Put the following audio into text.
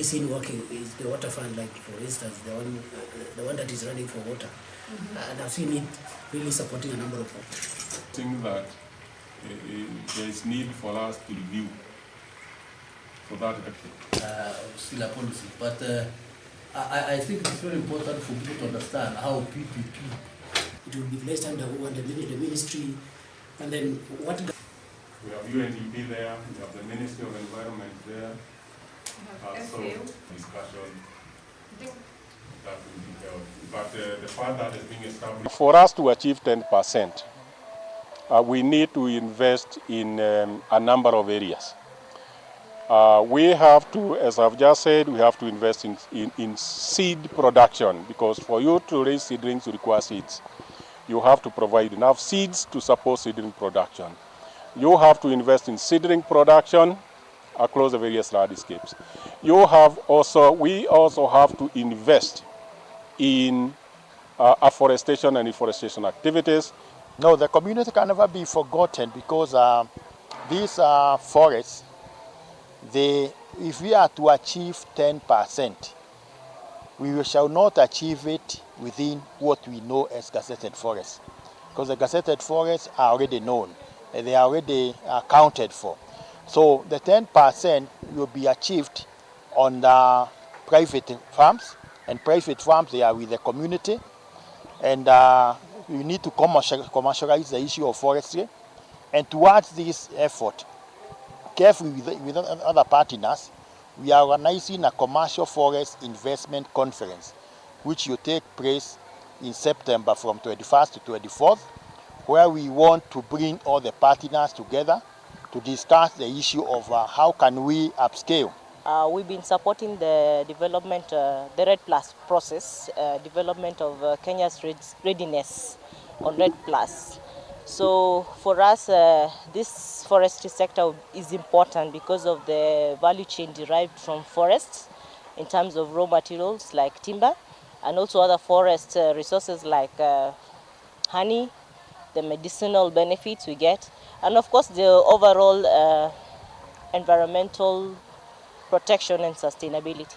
seen working is the water fund, like for instance, the one that is running for water. And I've seen it really supporting a number of them. I think that there is need for us to review for that still a policy, but I think it's very important for people to understand how PPP. It will be placed under the ministry, and then what? We have UNDP there, we have the Ministry of Environment there. So discussion that will be held. But the fund that is being established. For us to achieve 10%, we need to invest in a number of areas. We have to, as I've just said, we have to invest in seed production, because for you to raise seedlings, you require seeds. You have to provide enough seeds to support seedling production. You have to invest in seedling production across the various landscapes. We also have to invest in afforestation and reforestation activities. No, the community can never be forgotten, because these forests, if we are to achieve 10%, we shall not achieve it within what we know as gazetted forests, because the gazetted forests are already known and they are already accounted for. So the 10% will be achieved on the private farms, and private farms, they are with the community, and we need to commercialize the issue of forestry. And towards this effort, carefully with other partners, we are organizing a commercial forest investment conference, which will take place in September from 21st to 24th, where we want to bring all the partners together to discuss the issue of how can we upscale. We've been supporting the development, the REDD+ process, development of Kenya's readiness on REDD+. So for us, this forestry sector is important because of the value chain derived from forests in terms of raw materials like timber, and also other forest resources like honey, the medicinal benefits we get, and of course the overall environmental protection and sustainability.